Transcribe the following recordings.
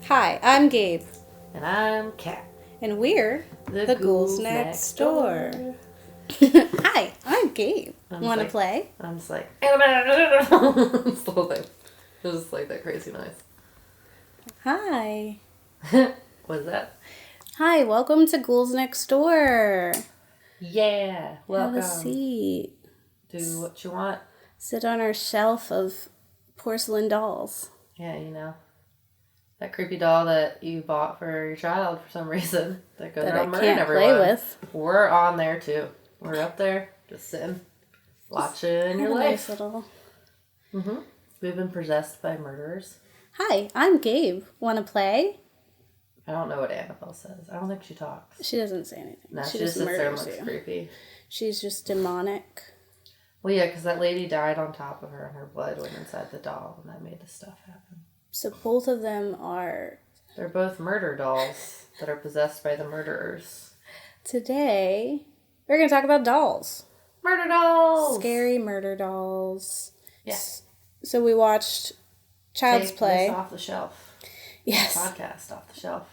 Hi, I'm Gabe. And I'm Kat. And we're the Ghouls Next Door. Hi, I'm Gabe. Want to play? I'm just like, Annabelle! It's the whole thing. It was just like that crazy noise. Hi. What is that? Hi, welcome to Ghouls Next Door. Yeah, welcome. Have a seat. Do what you want. Sit on our shelf of porcelain dolls. Yeah, you know. That creepy doll that you bought for your child for some reason. That goes around murdering everyone. Play with. We're on there too. We're up there, just sitting, watching your life. Nice little... Mm-hmm. We've been possessed by murderers. Hi, I'm Gabe. Want to play? I don't know what Annabelle says. I don't think she talks. She doesn't say anything. No, she just sits there and looks creepy. She's just demonic. Well, yeah, because that lady died on top of her and her blood went inside the doll and that made this stuff happen. So both of them are... They're both murder dolls that are possessed by the murderers. Today, we're going to talk about dolls. Murder dolls! Scary murder dolls. Yes. So we watched Child's Play. Take this off the shelf. Yes. Podcast off the shelf.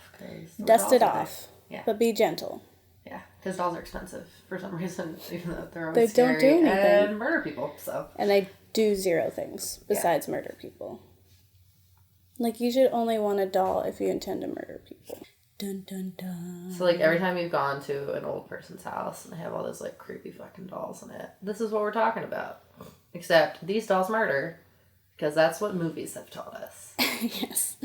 Dust it off. Yeah. But be gentle. Yeah, because dolls are expensive for some reason, even though they're always They scary don't do anything. And murder people, so. And they do zero things besides murder people. Like, you should only want a doll if you intend to murder people. Dun, dun, dun. So, like, every time you've gone to an old person's house and they have all those, like, creepy fucking dolls in it, this is what we're talking about. Except these dolls murder, because that's what movies have taught us. Yes.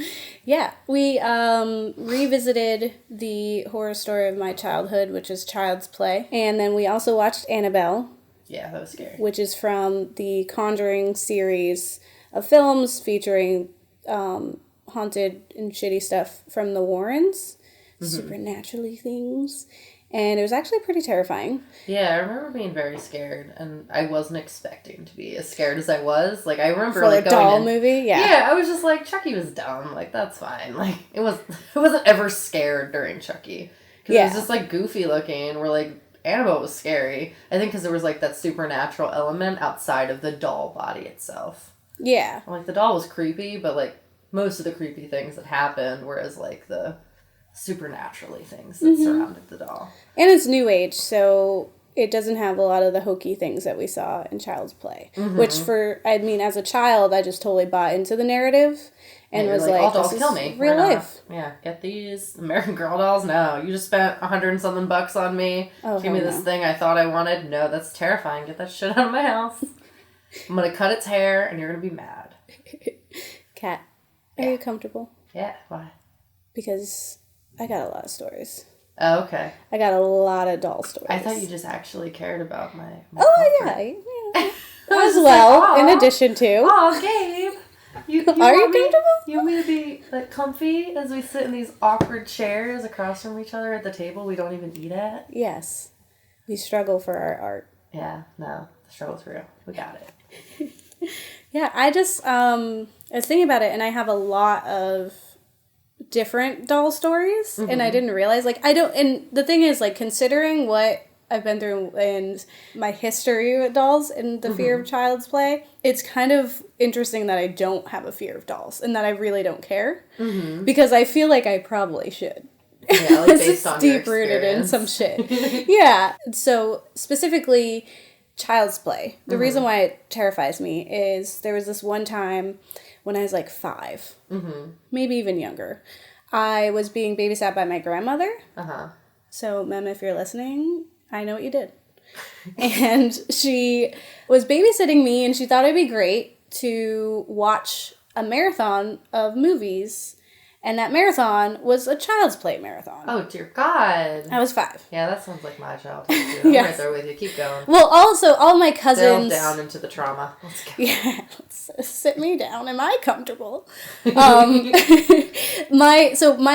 Yeah. We revisited the horror story of my childhood, which is Child's Play. And then we also watched Annabelle. Yeah, that was scary. Which is from the Conjuring series of films featuring haunted and shitty stuff from the Warrens. Mm-hmm. Supernaturally things. And it was actually pretty terrifying. Yeah, I remember being very scared, and I wasn't expecting to be as scared as I was. Like, I remember, for like, a doll movie? Yeah. Yeah, I was just like, Chuckie was dumb. Like, that's fine. Like, I wasn't ever scared during Chuckie. Because it was just, like, goofy looking, where, like, Annabelle was scary. I think because there was, like, that supernatural element outside of the doll body itself. Yeah. Like, the doll was creepy, but, like, most of the creepy things that happened, whereas, like, the supernaturally things that surrounded the doll. And it's new age, so it doesn't have a lot of the hokey things that we saw in Child's Play. Mm-hmm. Which as a child, I just totally bought into the narrative and was like, all dolls kill me. Real life. Yeah, get these American Girl dolls? No, you just spent $100 and something on me. Oh, Give me this thing I thought I wanted. No, that's terrifying. Get that shit out of my house. I'm gonna cut its hair and you're gonna be mad. Kat, are you comfortable? Yeah, why? Because I got a lot of stories. Oh, okay. I got a lot of doll stories. I thought you just actually cared about my comfort. Yeah. As well, like, in addition to. Oh, Gabe. You are you comfortable? You want me to be, like, comfy as we sit in these awkward chairs across from each other at the table we don't even eat at? Yes. We struggle for our art. Yeah, no. The struggle's real. We got it. Yeah, I just, I was thinking about it, and I have a lot of different doll stories, and I didn't realize, like, and the thing is, like, considering what I've been through and my history with dolls and the fear of Child's Play, it's kind of interesting that I don't have a fear of dolls, and that I really don't care, because I feel like I probably should. Yeah, like, based on your deep-rooted in some shit. Yeah, so, specifically, Child's Play. The reason why it terrifies me is there was this one time when I was like 5, maybe even younger. I was being babysat by my grandmother. So, Mem, if you're listening, I know what you did. And she was babysitting me, and she thought it'd be great to watch a marathon of movies. And that marathon was a Child's Play marathon. Oh, dear God. I was 5. Yeah, that sounds like my childhood, too. I'm right there with you. Keep going. Well, also, all my cousins... Delve down into the trauma. Let's go. Yeah, sit me down. Am I comfortable? My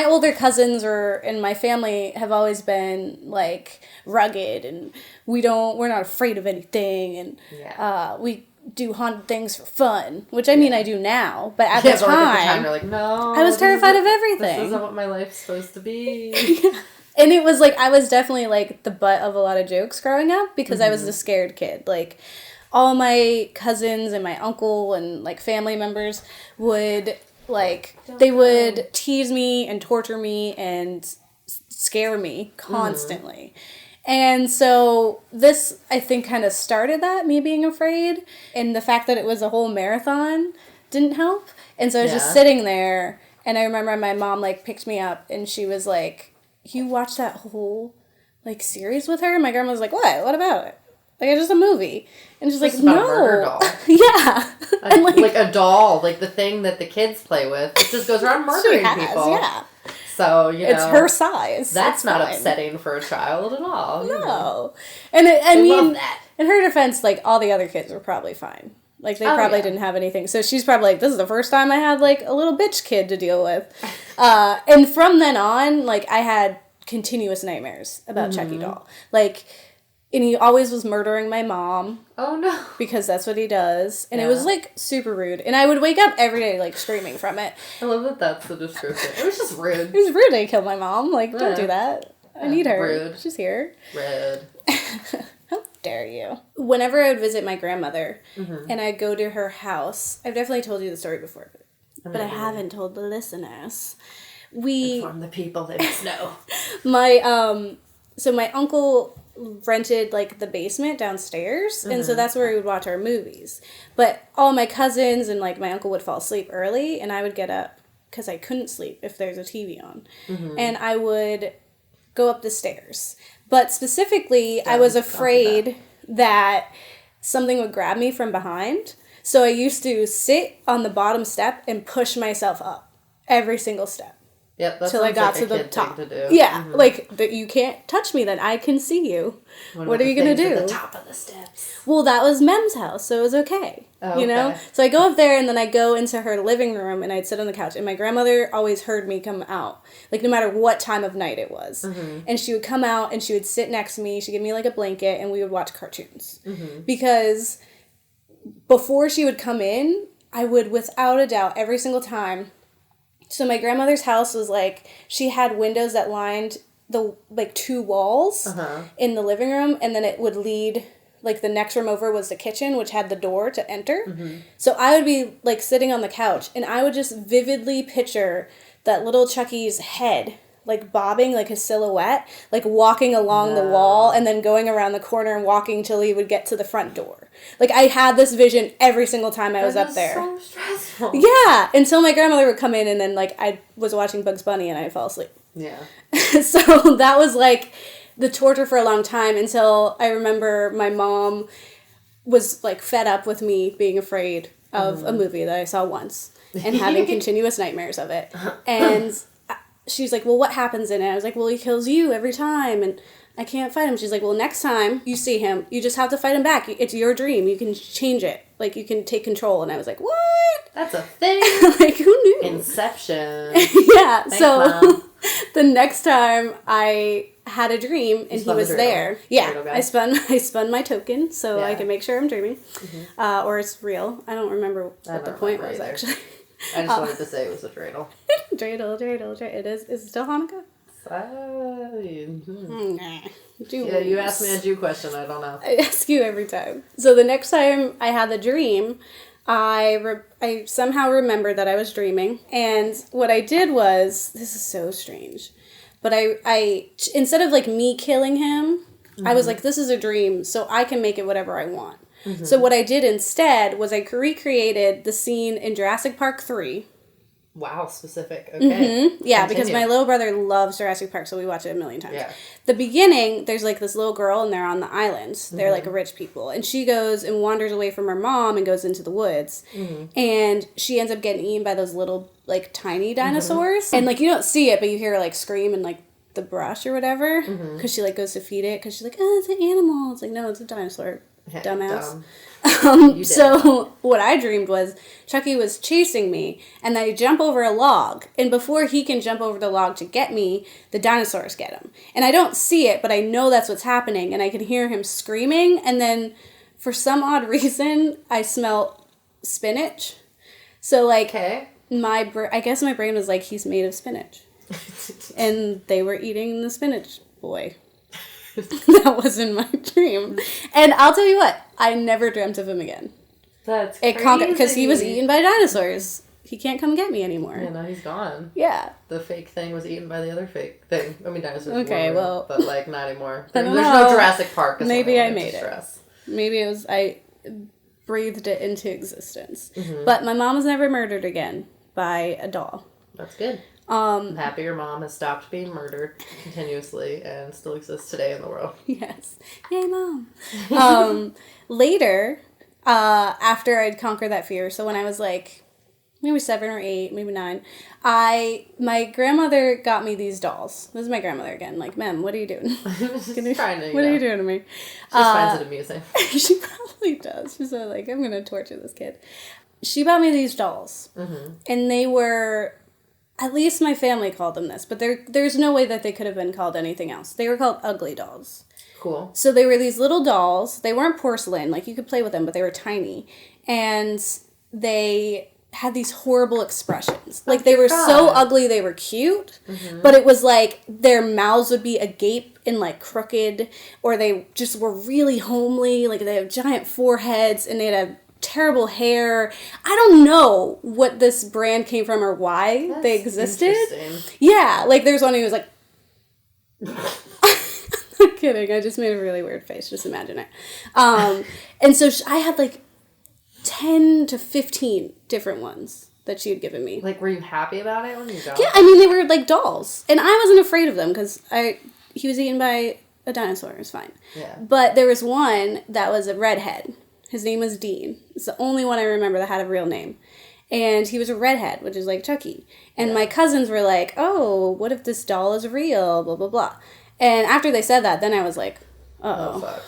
older cousins and my family have always been, like, rugged, and we're not afraid of anything, and we do haunted things for fun, which I mean I do now, but at the time, you're like, no, I was terrified of everything. This isn't what my life's supposed to be. And it was like, I was definitely like the butt of a lot of jokes growing up, because I was the scared kid. Like, all my cousins and my uncle and like family members would Like, they would tease me and torture me and scare me constantly. And so this, I think, kind of started that, me being afraid. And the fact that it was a whole marathon didn't help. And so I was just sitting there, and I remember my mom, like, picked me up, and she was like, you watched that whole, like, series with her? And my grandma was like, what? What about it? Like, it's just a movie. And she's like, no. A murder doll. Yeah. And like a doll, like the thing that the kids play with. It just goes around murdering people. Yeah. So, you know. It's her size. That's not upsetting for a child at all. No. And I mean, love that. In her defense, like, all the other kids were probably fine. Like, they probably didn't have anything. So she's probably like, this is the first time I had, like, a little bitch kid to deal with. And from then on, like, I had continuous nightmares about Chuckie doll. Like, and he always was murdering my mom. Oh, no. Because that's what he does. And it was, like, super rude. And I would wake up every day, like, screaming from it. I love that that's the description. It was just rude. It was rude to kill my mom. Like, don't do that. I need her. Rude. She's here. Rude. How dare you? Whenever I would visit my grandmother and I'd go to her house, I've definitely told you the story before, but I haven't told the listeners. Inform the people, they must know. So my uncle rented, like, the basement downstairs, and so that's where we would watch our movies. But all my cousins and, like, my uncle would fall asleep early, and I would get up because I couldn't sleep if there's a TV on. And I would go up the stairs. But specifically, I was afraid that something would grab me from behind. So I used to sit on the bottom step and push myself up every single step. Yep, that's till I got to the top. To do. Yeah, like, you can't touch me then. I can see you. What are you going to do? At the top of the steps. Well, that was Mem's house, so it was okay. Oh, you know? So I go up there, and then I go into her living room, and I'd sit on the couch. And my grandmother always heard me come out, like, no matter what time of night it was. And she would come out, and she would sit next to me. She'd give me, like, a blanket, and we would watch cartoons. Because before she would come in, I would, without a doubt, every single time... So my grandmother's house was, like, she had windows that lined the, like, 2 walls in the living room, and then it would lead, like, the next room over was the kitchen, which had the door to enter. So I would be, like, sitting on the couch, and I would just vividly picture that little Chuckie's head, like, bobbing, like, his silhouette, like, walking along the wall, and then going around the corner and walking till he would get to the front door. Like, I had this vision every single time I was up there. So stressful. Yeah, until my grandmother would come in, and then, like, I was watching Bugs Bunny, and I'd fall asleep. Yeah. So that was, like, the torture for a long time, until I remember my mom was, like, fed up with me being afraid of a movie that I saw once, and having continuous nightmares of it. And... she's like, well, what happens in it? I was like, well, he kills you every time, and I can't fight him. She's like, well, next time you see him, you just have to fight him back. It's your dream. You can change it. Like, you can take control. And I was like, what? That's a thing. Like, who knew? Inception. Yeah. Thanks, so Mom. The next time I had a dream, and he was there. Yeah. I spun my token so I can make sure I'm dreaming. Or it's real. I don't remember what the point was, actually. I just wanted to say it was a dreidel. Dreidel. It is. Is it still Hanukkah? Yeah, you asked me a Jew question. I don't know. I ask you every time. So the next time I had the dream, I somehow remembered that I was dreaming. And what I did was, this is so strange, but I instead of, like, me killing him, I was like, this is a dream, so I can make it whatever I want. So what I did instead was I recreated the scene in Jurassic Park 3. Wow, specific. Okay. Yeah, Continue. because my little brother loves Jurassic Park, so we watch it a million times. Yeah. The beginning, there's, like, this little girl, and they're on the island. They're, like, rich people. And she goes and wanders away from her mom and goes into the woods. And she ends up getting eaten by those little, like, tiny dinosaurs. And, like, you don't see it, but you hear her, like, scream and, like, the brush or whatever. Because she, like, goes to feed it. Because she's like, oh, it's an animal. It's like, no, it's a dinosaur. Dumbass. So what I dreamed was Chuckie was chasing me, and I jump over a log, and before he can jump over the log to get me, the dinosaurs get him. And I don't see it, but I know that's what's happening, and I can hear him screaming, and then for some odd reason, I smell spinach. So, like, I guess my brain was like, he's made of spinach. And they were eating the spinach boy. That wasn't my dream. And I'll tell you what, I never dreamt of him again. That's crazy. Because he was eaten by dinosaurs. he can't come get me anymore. Yeah, no, he's gone. Yeah. The fake thing was eaten by the other fake thing. I mean, dinosaurs okay, were real, well, but like not anymore. There's no Jurassic Park. Maybe I made it. Maybe it was I breathed it into existence. Mm-hmm. But my mom was never murdered again by a doll. That's good. I'm happy your mom has stopped being murdered continuously and still exists today in the world. Yes. Yay, Mom. Later, after I'd conquered that fear, so when I was like maybe 7 or 8, maybe 9, my grandmother got me these dolls. This is my grandmother again. Like, Mem, what are you doing? What are you doing to me? She finds it amusing. She probably does. She's like, I'm going to torture this kid. She bought me these dolls. Mm-hmm. And they were... At least my family called them this, but there's no way that they could have been called anything else. They were called ugly dolls. Cool. So they were these little dolls. They weren't porcelain, like you could play with them, but they were tiny. And they had these horrible expressions. Like they were so ugly they were cute, but it was like their mouths would be agape and like crooked, or they just were really homely. Like they have giant foreheads and they'd have terrible hair. I don't know what this brand came from or why they existed. Yeah, like there's one who was like, I'm not kidding. I just made a really weird face. Just imagine it. And so I had like 10 to 15 different ones that she had given me. Like, were you happy about it when you got? Yeah, I mean they were like dolls, and I wasn't afraid of them because he was eaten by a dinosaur. It was fine. Yeah. But there was one that was a redhead. His name was Dean. It's the only one I remember that had a real name. And he was a redhead, which is like Chuckie. And my cousins were like, oh, what if this doll is real? Blah, blah, blah. And after they said that, then I was like, uh-oh. Oh, fuck.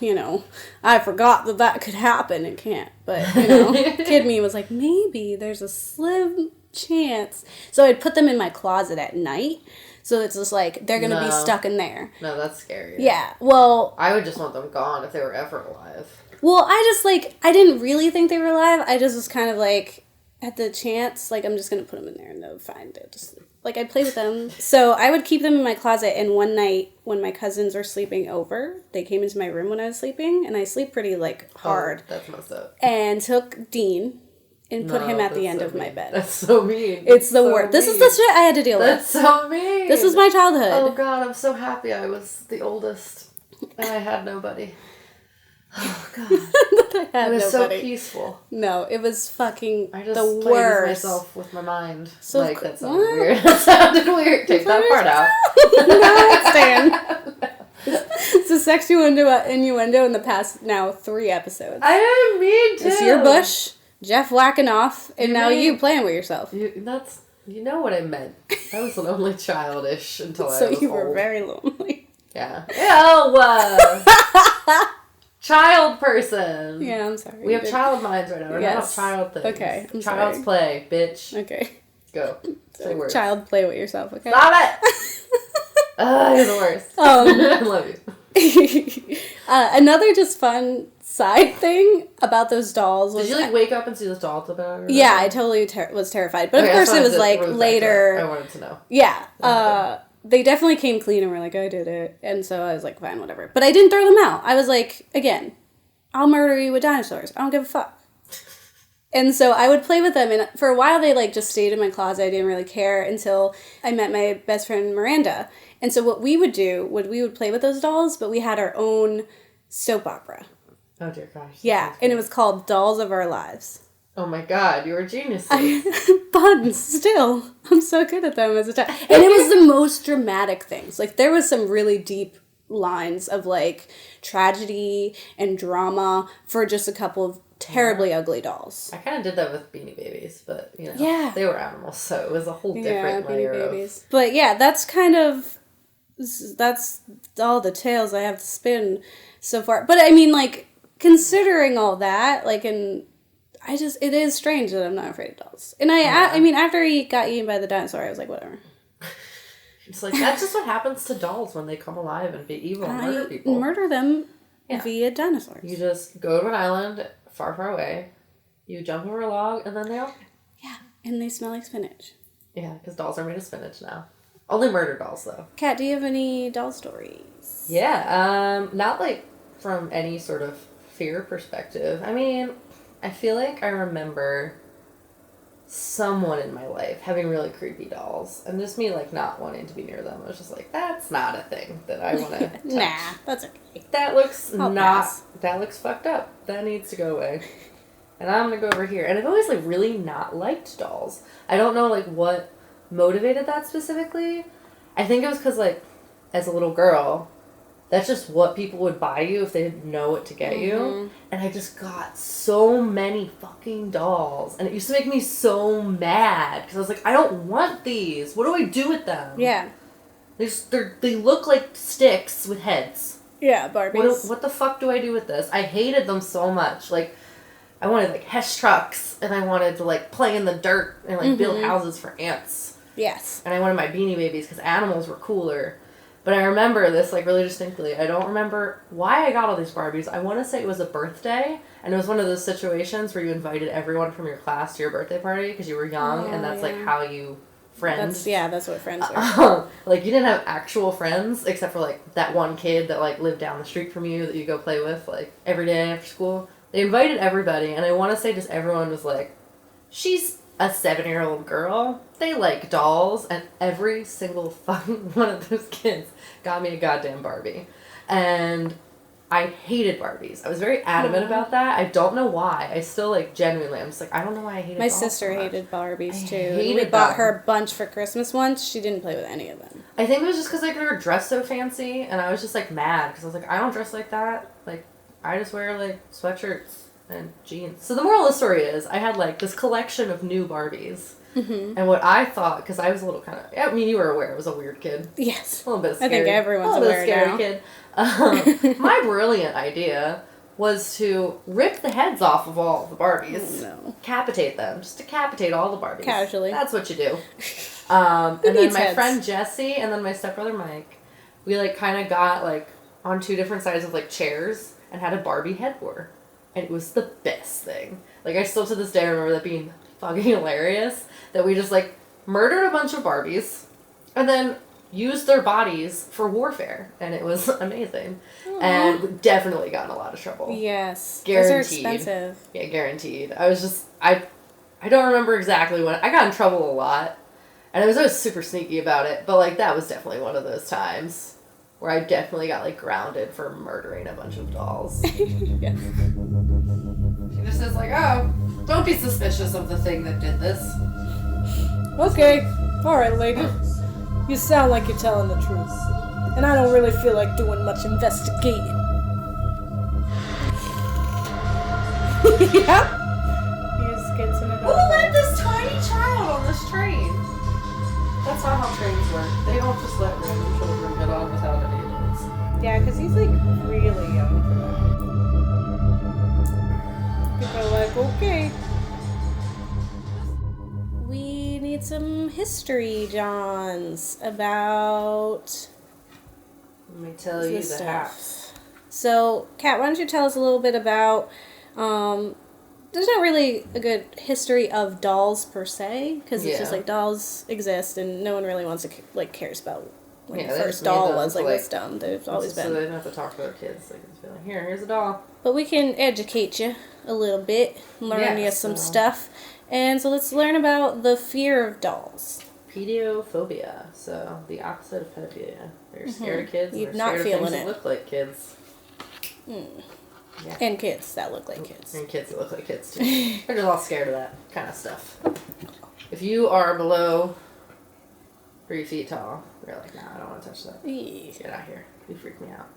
You know, I forgot that could happen. It can't. But, you know, kid me was like, maybe there's a slim chance. So I'd put them in my closet at night. So it's just like, they're going to be stuck in there. No, that's scary. Yeah, well... I would just want them gone if they were ever alive. Well, I didn't really think they were alive. I just was kind of like, at the chance, like, I'm just going to put them in there and they'll find it. Just, like, I'd play with them. So I would keep them in my closet, and one night when my cousins were sleeping over, they came into my room when I was sleeping, and I sleep pretty, like, hard. Oh, that's messed up. And took Dean and put him at the end of my bed. That's so mean. It's the worst. This is the shit I had to deal with. That's so mean. This was my childhood. Oh, God, I'm so happy I was the oldest, and I had nobody. Oh, God. It was so peaceful. No, it was fucking I just the played worst. With myself with my mind. So like, that sounded weird. That sounded weird. Take that part out. No, it's a sexual innuendo in the past, now 3 episodes. I didn't mean to. It's your bush, Jeff whacking off, and you playing with yourself. You know what I meant. I was lonely childish until I was old. So you were very lonely. Yeah. Ew! Child person. Yeah, I'm sorry. We have child minds right now. We're not child things. Okay, I'm Child's sorry. play, bitch. Okay. Go. Say words. Child play with yourself, okay? Stop it! You're the worst. I love you. Another just fun side thing about those dolls was... Did you, wake up and see those dolls about? Yeah, I totally was terrified. But of course it was, later... I wanted to know. Yeah. They definitely came clean and were like, I did it. And so I was like, fine, whatever. But I didn't throw them out. I was like, again, I'll murder you with dinosaurs. I don't give a fuck. And so I would play with them. And for a while, they just stayed in my closet. I didn't really care until I met my best friend, Miranda. And so what we would do, we would play with those dolls, but we had our own soap opera. Oh, dear gosh. Yeah, and it was called Dolls of Our Lives. Oh my God, you were a genius. But still, I'm so good at them as a child. And it was the most dramatic things. There was some really deep lines of, tragedy and drama for just a couple of terribly ugly dolls. I kind of did that with Beanie Babies, but, they were animals, so it was a whole different layer Beanie Babies. But, yeah, that's all the tales I have to spin so far. But, I mean, considering all that, it is strange that I'm not afraid of dolls. And I mean, after he got eaten by the dinosaur, I was like, whatever. It's that's just what happens to dolls when they come alive and be evil and murder people. Murder them via dinosaurs. You just go to an island far, far away, you jump over a log, and then they all... Yeah, and they smell like spinach. Yeah, because dolls are made of spinach now. Only murder dolls, though. Kat, do you have any doll stories? Yeah, not from any sort of fear perspective. I mean... I feel like I remember someone in my life having really creepy dolls, and just me, like, not wanting to be near them. I was just like, that's not a thing that I want to touch. Nah, that's okay. That looks Pass. that looks fucked up. That needs to go away. And I'm gonna go over here. And I've always, like, really not liked dolls. I don't know, like, what motivated that specifically. I think it was because, like, as a little girl, that's just what people would buy you if they didn't know what to get you. And I just got so many fucking dolls. And it used to make me so mad. Because I was like, I don't want these. What do I do with them? Yeah. They look like sticks with heads. Yeah, Barbies. What the fuck do I do with this? I hated them so much. Like, I wanted, like, Hesh trucks. And I wanted to, like, play in the dirt and, like, build houses for ants. Yes. And I wanted my Beanie Babies because animals were cooler. But I remember this, like, really distinctly. I don't remember why I got all these Barbies. I want to say it was a birthday, and it was one of those situations where you invited everyone from your class to your birthday party because you were young, and that's, like, how you friends. That's what friends are. Like, you didn't have actual friends, except for, like, that one kid that, like, lived down the street from you that you go play with, like, every day after school. They invited everybody, and I want to say just everyone was like, she's a 7-year-old girl. They like dolls, and every single fucking one of those kids got me a goddamn Barbie. And I hated Barbies. I was very adamant about that. I don't know why. I still, like, genuinely, I'm just like, I don't know why I hated My dolls sister so much. hated Barbies, too. Hated We bought them. her a bunch for Christmas once. She didn't play with any of them. I think it was just because, like, they were dressed so fancy, and I was just, like, mad. Because I was like, I don't dress like that. Like, I just wear, like, sweatshirts and jeans. So the moral of the story is, I had, like, this collection of new Barbies. And what I thought, because I was a little kind of, I mean, you were aware I was a weird kid. Yes. A little bit scary. I think everyone's aware now. Kid. My brilliant idea was to rip the heads off of all the Barbies. Oh, no. Decapitate them. Just decapitate all the Barbies. Casually. That's what you do. And then my heads? friend Jessie and then my stepbrother Mike, we, like, kind of got, like, on two different sides of, like, chairs and had a Barbie head war. And it was the best thing. Like, I still to this day remember that being fucking hilarious. That we just, like, murdered a bunch of Barbies and then used their bodies for warfare. And it was amazing. Aww. And we definitely got in a lot of trouble. Yes. Guaranteed. Those are expensive. Yeah, guaranteed. I was just, I don't remember exactly when. I got in trouble a lot. And I was always super sneaky about it. But, like, that was definitely one of those times where I definitely got, like, grounded for murdering a bunch of dolls. Yes. She just says, like, oh, don't be suspicious of the thing that did this. Okay, alright, lady. You sound like you're telling the truth. And I don't really feel like doing much investigating. Yeah. He just gets in it. Who let this tiny child on this train? That's not how trains work. They don't just let random children get on without any adults. Yeah, because he's, like, really young for that. People are like, okay. We need some history, Johns, about Let me tell you the stuff. haps. So, Kat, why don't you tell us a little bit about, there's not really a good history of dolls per se, because it's just like dolls exist and no one really wants to, like, cares about when the first doll was, like, it's dumb. They've always been. So they don't have to talk to their kids. They can just be like, here's a doll. But we can educate you a little bit, learn you some stuff. And so let's learn about the fear of dolls. Pediophobia. So the opposite of pedophilia. They're scared of kids. And You're they're not scared feeling of things it. that look like kids. Yeah. And kids that look like kids. And kids that look like kids too. They're just all scared of that kind of stuff. If you are below 3 feet tall, you're like, nah, I don't want to touch that. Let's get out of here. You freak me out.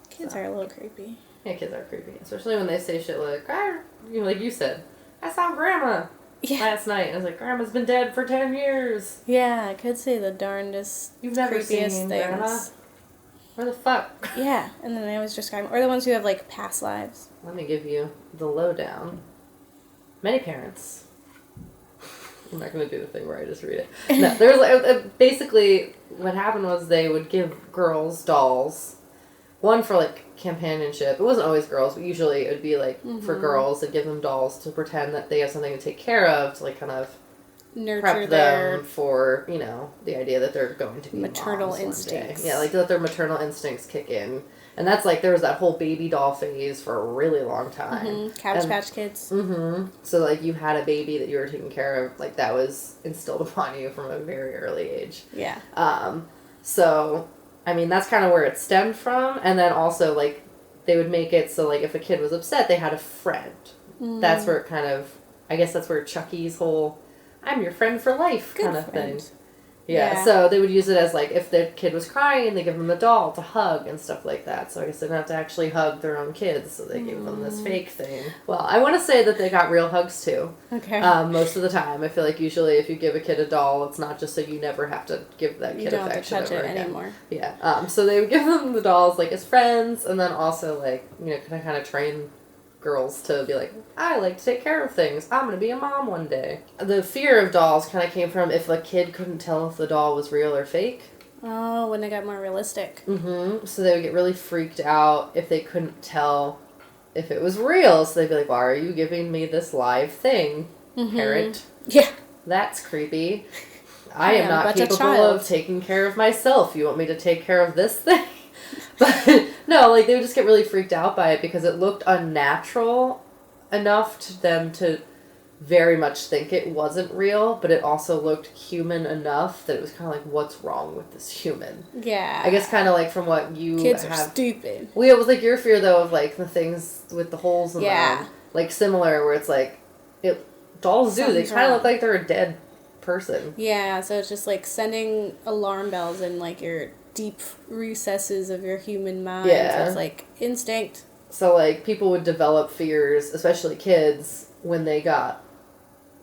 Kids are a little creepy. Yeah, kids are creepy. Especially when they say shit like, you know, like you said, I saw Grandma last night. And I was like, Grandma's been dead for 10 years. Yeah, I could say the darndest, You've never creepiest seen things. Grandma? Where the fuck? Yeah, and then they always describe them. Or the ones who have, like, past lives. Let me give you the lowdown. Many parents. I'm not going to do the thing where I just read it. No, there was like, basically what happened was they would give girls dolls. One for, like, companionship. It wasn't always girls, but usually it would be, like, for girls. They'd give them dolls to pretend that they have something to take care of, to, like, kind of Nurture prep their them for, you know, the idea that they're going to be maternal moms one day. instincts. Yeah, like, let their maternal instincts kick in. And that's like, there was that whole baby doll phase for a really long time. Cabbage Patch Kids. So, like, you had a baby that you were taking care of. Like, that was instilled upon you from a very early age. Yeah. So, I mean, that's kind of where it stemmed from. And then also, like, they would make it so, like, if a kid was upset, they had a friend. That's where it kind of, I guess that's where Chuckie's whole, I'm your friend for life kind of thing. Yeah, so they would use it as, like, if their kid was crying, they give them a doll to hug and stuff like that. So I guess they didn't have to actually hug their own kids, so they gave them this fake thing. Well, I want to say that they got real hugs, too. Okay. Most of the time. I feel like usually if you give a kid a doll, it's not just so you never have to give that kid affection ever again. You don't have to touch it anymore. Yeah. So they would give them the dolls, like, as friends, and then also, like, you know, kind of train girls to be like, I like to take care of things. I'm going to be a mom one day. The fear of dolls kind of came from if a kid couldn't tell if the doll was real or fake. Oh, when they got more realistic. So they would get really freaked out if they couldn't tell if it was real. So they'd be like, why are you giving me this live thing, parent? Yeah. That's creepy. I am not capable of taking care of myself. You want me to take care of this thing? But no, like, they would just get really freaked out by it because it looked unnatural enough to them to very much think it wasn't real, but it also looked human enough that it was kind of like, what's wrong with this human? Yeah. I guess kind of like from what you Kids are stupid. Well, it was like your fear, though, of, like, the things with the holes in them. Like, similar, where it's like, dolls do. They kind of look like they're a dead person. Yeah, so it's just like sending alarm bells in, like, your deep recesses of your human mind. Yeah. So it's like instinct. So, like, people would develop fears, especially kids, when they got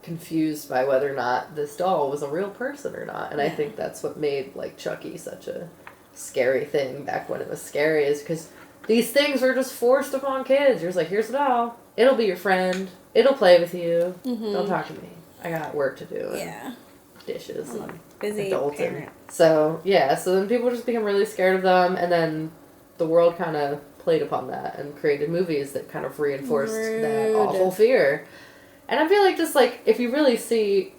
confused by whether or not this doll was a real person or not. And I think that's what made, like, Chuckie such a scary thing back when it was scary, is because these things were just forced upon kids. You're just like, here's a doll. It'll be your friend. It'll play with you. Don't talk to me. I got work to do. And dishes and busy adulting. parent. So, yeah. So then people just become really scared of them, and then the world kind of played upon that and created movies that kind of reinforced that awful fear. And I feel like, just like, if you really see,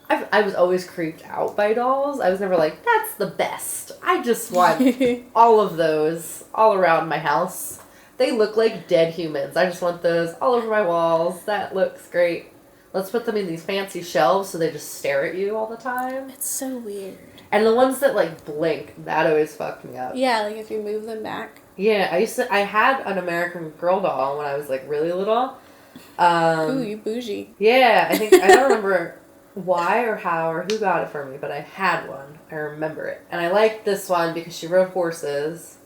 I was always creeped out by dolls. I was never like, that's the best. I just want all of those all around my house. They look like dead humans. I just want those all over my walls. That looks great. Let's put them in these fancy shelves so they just stare at you all the time. It's so weird. And the ones that, like, blink, that always fucked me up. Yeah, like if you move them back. Yeah, I had an American Girl doll when I was, like, really little. Ooh, you bougie. Yeah, I don't remember why or how or who got it for me, but I had one. I remember it. And I liked this one because she rode horses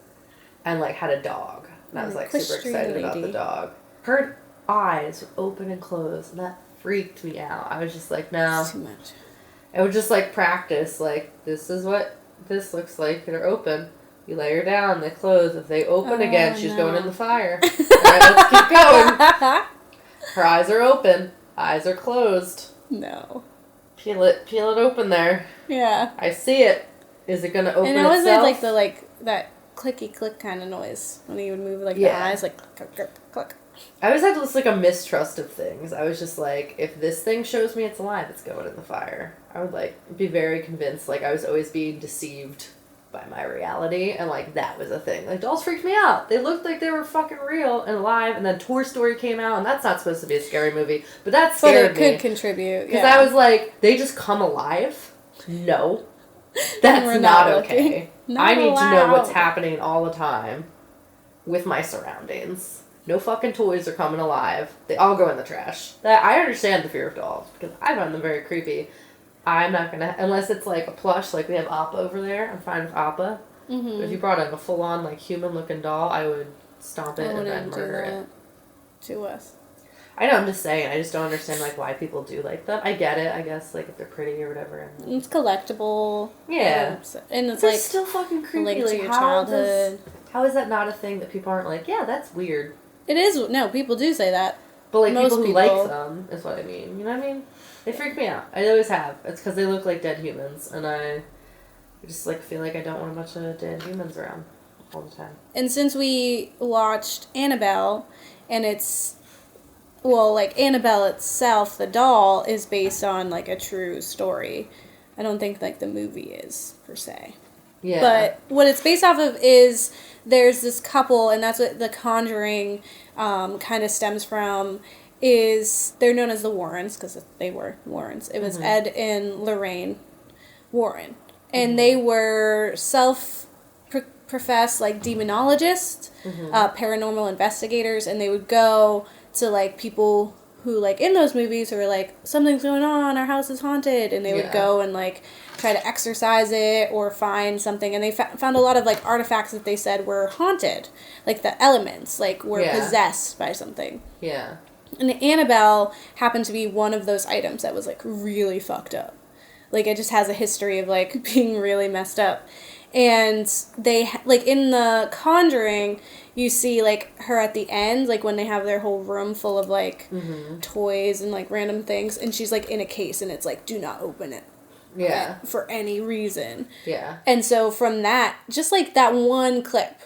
and, like, had a dog. And I was, like, super excited about the dog. Her eyes would open and close, and that freaked me out. I was just like, no. It's too much. I would just, like, practice, like, this is what this looks like. They're open. You lay her down, they close. If they open again, she's going in the fire. Alright, let's keep going. Her eyes are open. Eyes are closed. No. Peel it open there. Yeah. I see it. Is it gonna open itself? And it wasn't like that clicky click kind of noise when you would move the eyes, like click, click, click. I always had this, like, a mistrust of things. I was just like, if this thing shows me it's alive, it's going in the fire. I would, like, be very convinced, like, I was always being deceived by my reality, and, like, that was a thing. Like, dolls freaked me out. They looked like they were fucking real and alive, and then Toy Story came out, and that's not supposed to be a scary movie, but that scared me. But it could contribute, because I was like, they just come alive? No. That's not okay. I need to know what's happening all the time with my surroundings. No fucking toys are coming alive. They all go in the trash. I understand the fear of dolls, because I find them very creepy. I'm not gonna, unless it's like a plush, like we have Appa over there. I'm fine with Appa. But if you brought in a full-on, like, human-looking doll, I would stomp it and then murder it. To us. I know, I'm just saying. I just don't understand, like, why people do like them. I get it, I guess, like, if they're pretty or whatever. It's collectible. Yeah. And it's, they're like, still fucking creepy. Linked to your childhood. How is that not a thing that people aren't like, yeah, that's weird? It is. No, people do say that. But, like, people who like them is what I mean. You know what I mean? They freak me out. I always have. It's because they look like dead humans. And I just, like, feel like I don't want a bunch of dead humans around all the time. And since we watched Annabelle, and it's... Well, like, Annabelle itself, the doll, is based on, like, a true story. I don't think, like, the movie is, per se. Yeah. But what it's based off of is there's this couple, and that's what The Conjuring kind of stems from, is they're known as the Warrens, because they were Warrens. It was Ed and Lorraine Warren. And they were self-professed, like, demonologists, paranormal investigators, and they would go to, like, people who, like, in those movies who were like, something's going on, our house is haunted, and they would go and, like, try to exorcise it or find something, and they found a lot of, like, artifacts that they said were haunted, like the elements, like, were possessed by something. Yeah. And Annabelle happened to be one of those items that was, like, really fucked up. Like, it just has a history of, like, being really messed up. And they, like, in The Conjuring, you see, like, her at the end, like, when they have their whole room full of, like, toys and, like, random things, and she's, like, in a case, and it's, like, do not open it. Yeah. For any reason. Yeah. And so from that, just, like, that one clip,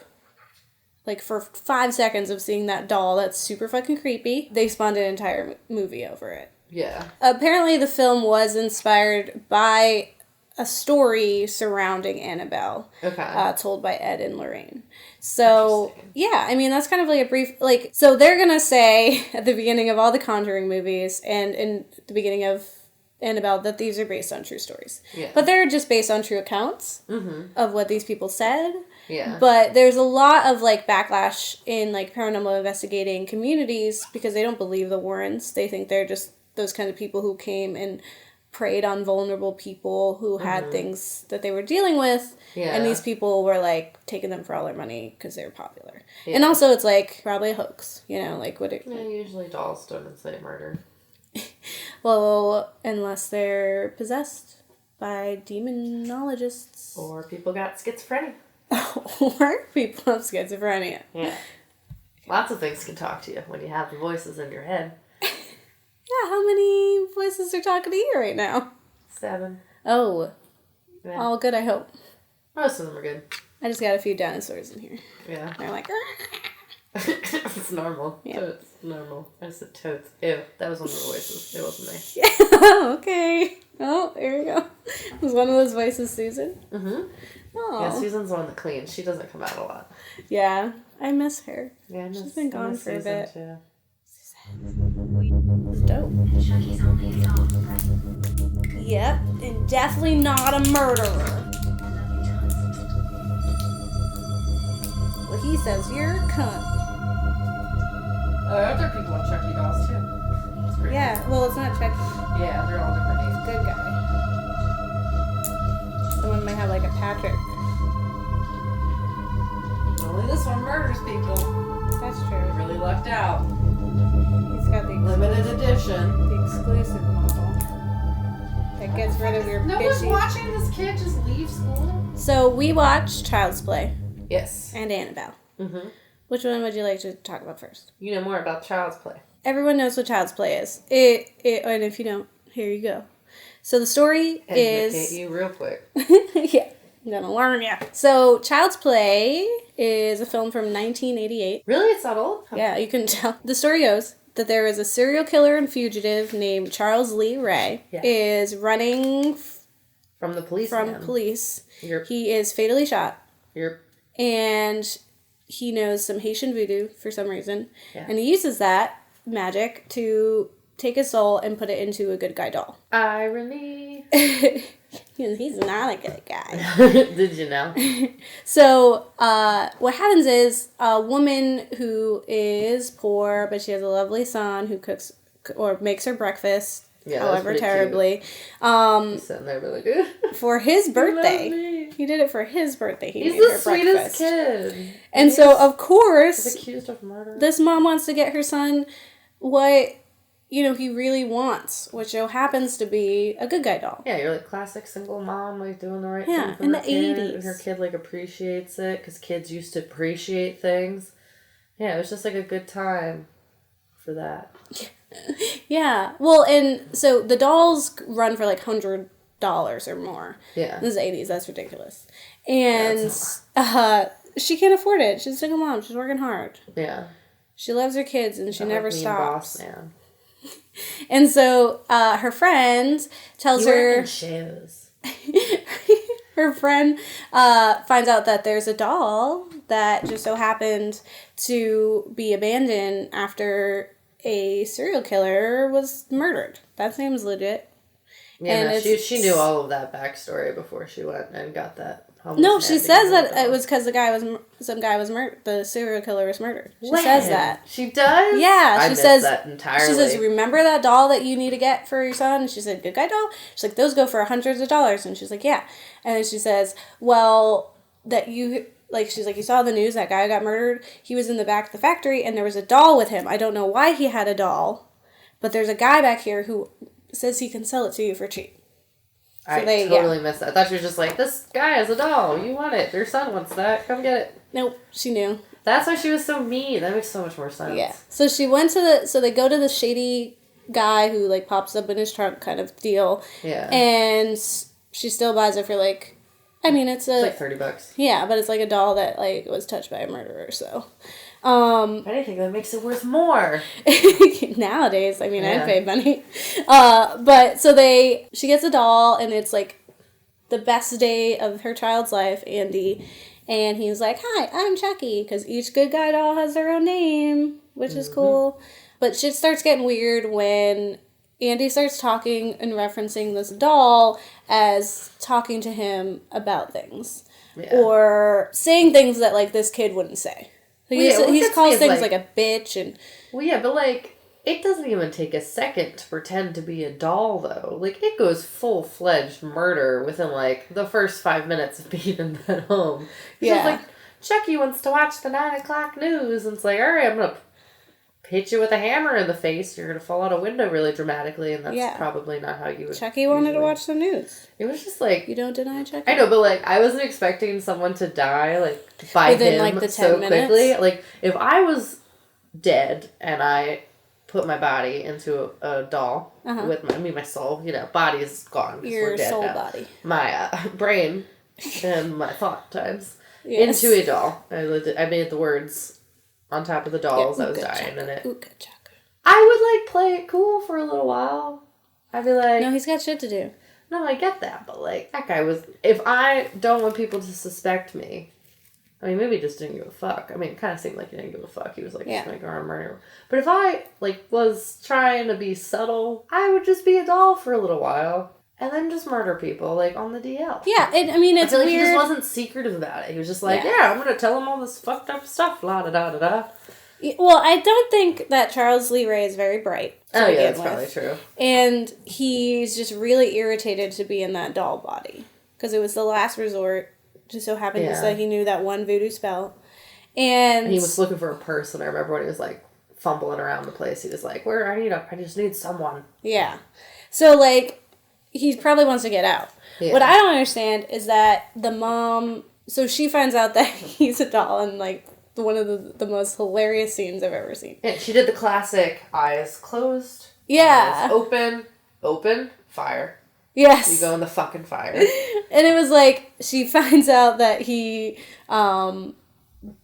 like, for 5 seconds of seeing that doll that's super fucking creepy, they spawned an entire movie over it. Yeah. Apparently the film was inspired by a story surrounding Annabelle. Okay. Told by Ed and Lorraine. So, yeah, I mean, that's kind of like a brief, like, so they're gonna say at the beginning of all the Conjuring movies and in the beginning of Annabelle that these are based on true stories. Yeah. But they're just based on true accounts of what these people said. Yeah. But there's a lot of, like, backlash in, like, paranormal investigating communities because they don't believe the Warrens. They think they're just those kind of people who came and preyed on vulnerable people who had things that they were dealing with. Yeah. And these people were, like, taking them for all their money because they were popular. Yeah. And also it's, like, probably a hoax, you know, like, what it... Yeah, usually dolls don't incite murder. Well, unless they're possessed by demonologists. Or people got schizophrenia. Or people have schizophrenia. Yeah. Lots of things can talk to you when you have the voices in your head. Yeah, how many voices are talking to you right now? 7. Oh. Yeah. All good, I hope. Most of them are good. I just got a few dinosaurs in here. Yeah. They're like... It's normal. Yeah. Totes. Normal. I said totes. Ew. That was one of the voices. It wasn't me. Yeah, okay. Oh, there we go. Was one of those voices Susan? Mm-hmm. Oh. Yeah, Susan's the one that cleans. She doesn't come out a lot. Yeah, I miss her. Yeah, She's been gone for a bit. Too. Dope. Yep, and definitely not a murderer. Well, he says you're a cunt. Oh, other people on Chuckie dolls too. Yeah, well, it's not Chuckie. Yeah, they're all different names. Good guy. Someone might have like a Patrick. Only this one murders people. That's true. Really lucked out. He's got the Limited edition. The exclusive model that gets rid of your No one's bitchy... watching this kid just leave school. So we watched Child's Play Yes. and Annabelle. Mm-hmm. Which one would you like to talk about first? You know more about Child's Play. Everyone knows what Child's Play is. And if you don't, here you go. So the story is... Educate you real quick. Yeah, I'm gonna learn ya. So Child's Play is a film from 1988. Really? It's not old? Yeah, you can tell. The story goes that there is a serial killer and fugitive named Charles Lee Ray is running from the police. Police. Yep. He is fatally shot. Yep. And he knows some Haitian voodoo for some reason. Yeah. And he uses that magic to take his soul and put it into a good guy doll. Irony. He's not a good guy. Did you know? So, what happens is a woman who is poor, but she has a lovely son who cooks or makes her breakfast, however terribly. He's sitting there really good. For his birthday. He did it for his birthday. He's the sweetest kid. And so, of course, he's accused of murder. This mom wants to get her son what, you know, he really wants, which happens to be a good guy doll. Yeah, you're like classic single mom, like doing the right thing for her kid. In the 80s. And her kid like appreciates it because kids used to appreciate things. Yeah, it was just like a good time for that. Yeah. Well, and so the dolls run for like $100 or more. Yeah. This is the 80s. That's ridiculous. And she can't afford it. She's a single mom. She's working hard. Yeah. She loves her kids and she never stops. Boss man. And so her friend tells her... shoes. her friend finds out that there's a doll that just so happened to be abandoned after a serial killer was murdered. That seems legit. Yeah, no, she knew all of that backstory before she went and got that. No, she says that it was because some guy was murdered. The serial killer was murdered. She says that. She does? Yeah, she says that entirely. She says, "Remember that doll that you need to get for your son?" And she said, "Good guy doll." She's like, "Those go for hundreds of dollars." And she's like, "Yeah." And then she says, "Well, she's like, you saw the news, that guy got murdered. He was in the back of the factory, and there was a doll with him. I don't know why he had a doll, but there's a guy back here who says he can sell it to you for cheap." So I totally missed that. I thought she was just like, this guy has a doll. You want it. Your son wants that. Come get it. Nope. She knew. That's why she was so mean. That makes so much more sense. Yeah. So she went to so they go to the shady guy who, like, pops up in his trunk kind of deal. Yeah. And she still buys it for, like, I mean, it's like $30. Yeah, but it's like a doll that, like, was touched by a murderer, so... anything that makes it worth more. Nowadays, I mean, I'd pay money. But so she gets a doll, and it's like the best day of her child's life, Andy. And he's like, "Hi, I'm Chuckie," because each good guy doll has their own name, which is cool. But shit starts getting weird when Andy starts talking and referencing this doll as talking to him about things. Yeah. Or saying things that, like, this kid wouldn't say. He calls things like a bitch and... Well, yeah, but, like, it doesn't even take a second to pretend to be a doll, though. Like, it goes full-fledged murder within, like, the first 5 minutes of being in that home. She's like, Chuckie wants to watch the 9 o'clock news. And it's like, all right, I'm going to hit you with a hammer in the face. You're going to fall out a window really dramatically, and that's probably not how you would... Chuckie wanted to watch the news. It was just like... You don't deny Chuckie? I know, but, like, I wasn't expecting someone to die, like, by within, him like, the 10 so minutes? Quickly. Like, if I was dead and I put my body into a doll with my soul, body is gone. Your we're dead soul now. Body. My brain and my thought times into a doll. I made the words on top of the dolls I was dying in it. I would, like, play it cool for a little while. I'd be like... No, he's got shit to do. No, I get that, but, like, that guy was... If I don't want people to suspect me... I mean, maybe he just didn't give a fuck. I mean, it kind of seemed like he didn't give a fuck. He was, like, just going to go around murdering. But if I, like, was trying to be subtle, I would just be a doll for a little while. And then just murder people, like, on the DL. Yeah, I mean, it's weird. Like, he just wasn't secretive about it. He was just like, I'm going to tell him all this fucked up stuff, la-da-da-da-da. Well, I don't think that Charles Lee Ray is very bright. Oh, yeah, that's probably true. And he's just really irritated to be in that doll body. Because it was the last resort. Just so happened that he knew that one voodoo spell. And he was looking for a person. I remember when he was, like, fumbling around the place. He was like, I just need someone. Yeah. So, like, he probably wants to get out. Yeah. What I don't understand is that the mom... So she finds out that he's a doll and, like... One of the most hilarious scenes I've ever seen. Yeah, she did the classic eyes closed. Yeah. Eyes open, fire. Yes. You go in the fucking fire. And it was like, she finds out that he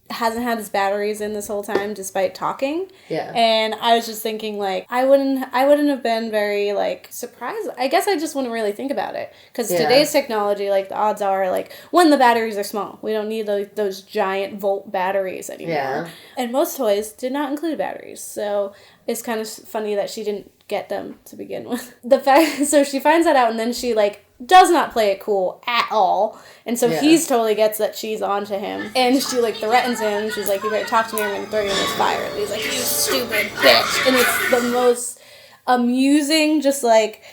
hasn't had his batteries in this whole time despite talking. Yeah. And I was just thinking, like, I wouldn't have been very, like, surprised. I guess I just wouldn't really think about it. Because today's technology, like, the odds are, like, one, the batteries are small. We don't need those giant volt batteries anymore. Yeah. And most toys did not include batteries. So it's kind of funny that she didn't get them to begin with. So she finds that out, and then she, like, does not play it cool at all. And so he's totally gets that she's onto him. And she, like, threatens him. She's like, you better talk to me or I'm going to throw you in this fire. And he's like, you stupid bitch. And it's the most amusing, just, like,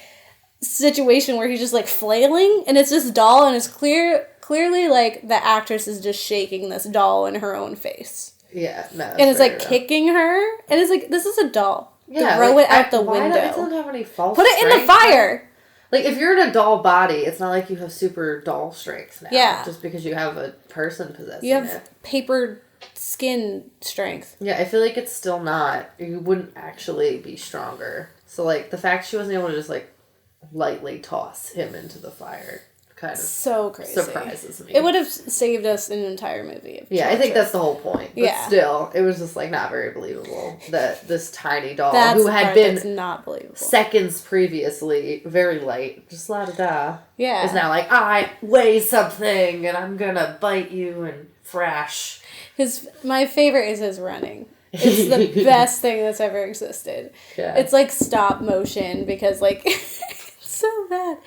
situation where he's just, like, flailing. And it's this doll, and it's clearly, like, the actress is just shaking this doll in her own face. Yeah, no. And it's, like, kicking her. And it's like, this is a doll. Yeah, throw it out the window. It doesn't have any false Put it in the fire. Like, if you're in a doll body, it's not like you have super doll strength now. Yeah. Just because you have a person possessing it. You have paper skin strength. Yeah, I feel like it's still not. You wouldn't actually be stronger. So, like, the fact she wasn't able to just, like, lightly toss him into the fire kind of so crazy. surprises me. It would have saved us an entire movie. Yeah, I think that's the whole point. But yeah. still, it was just, like, not very believable that this tiny doll, who had been not believable. seconds previously very light, just la-da-da, yeah, is now like, I weigh something, and I'm gonna bite you and thrash. My favorite is his running. It's the best thing that's ever existed. Yeah. It's like stop motion because like it's so bad.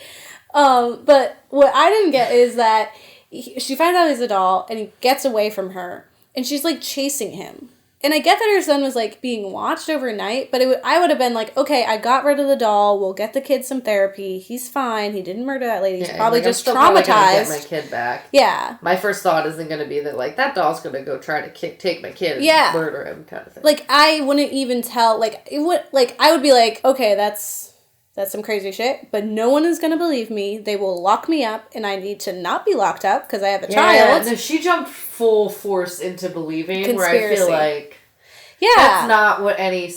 But what I didn't get is that she finds out he's a doll and he gets away from her and she's like chasing him. And I get that her son was like being watched overnight, but I would have been like, okay, I got rid of the doll. We'll get the kid some therapy. He's fine. He didn't murder that lady. He's probably just traumatized. Probably get my kid back. Yeah. My first thought isn't going to be that like that doll's going to go try to take my kid and murder him kind of thing. Like I wouldn't even tell. Like it would. Like I would be like, okay, that's some crazy shit, but no one is going to believe me. They will lock me up, and I need to not be locked up because I have a child. No, she jumped full force into believing, where I feel like that's not what any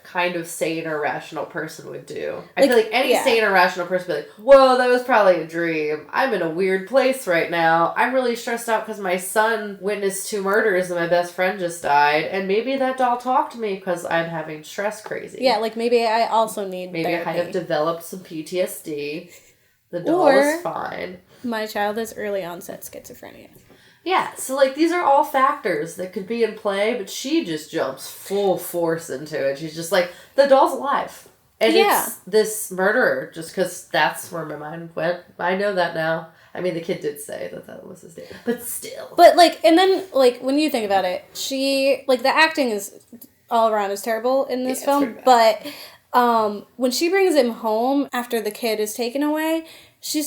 kind of sane or rational person would do. I feel like any sane or rational person would be like, whoa, that was probably a dream. I'm in a weird place right now. I'm really stressed out because my son witnessed 2 murders and my best friend just died. And maybe that doll talked to me because I'm having stress crazy. Yeah, like maybe I also need therapy. I have developed some PTSD. The doll is fine. My child has early onset schizophrenia. Yeah, so, like, these are all factors that could be in play, but she just jumps full force into it. She's just like, the doll's alive. And it's this murderer, just because that's where my mind went. I know that now. I mean, the kid did say that was his name, but still. But, like, and then, like, when you think about it, the acting is all around is terrible in this film, but when she brings him home after the kid is taken away, she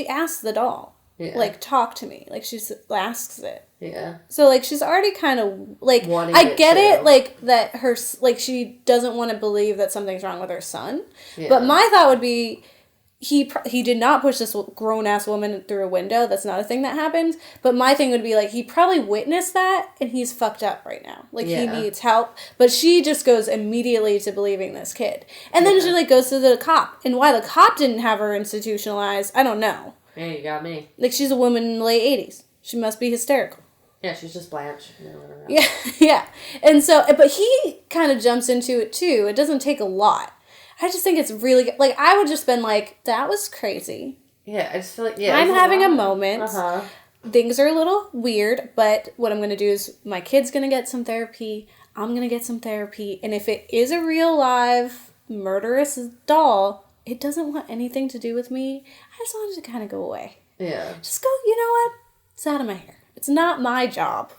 asks the doll. Yeah. Like, talk to me. Like, she asks it. Yeah. So, like, she's already kind of, like, I get it, like, that she doesn't want to believe that something's wrong with her son. Yeah. But my thought would be, he did not push this grown-ass woman through a window. That's not a thing that happens. But my thing would be, like, he probably witnessed that, and he's fucked up right now. Like, he needs help. But she just goes immediately to believing this kid. And then she, like, goes to the cop. And why the cop didn't have her institutionalized, I don't know. Yeah, you got me. Like, she's a woman in the late 80s. She must be hysterical. Yeah, she's just Blanche. Yeah. And so, but he kind of jumps into it, too. It doesn't take a lot. I just think it's really good. Like, I would just been like, that was crazy. Yeah, I just feel like, I'm having a moment. Things are a little weird, but what I'm going to do is my kid's going to get some therapy. I'm going to get some therapy. And if it is a real live murderous doll, it doesn't want anything to do with me. I just want it to kind of go away. Yeah. Just go, you know what? It's out of my hair. It's not my job.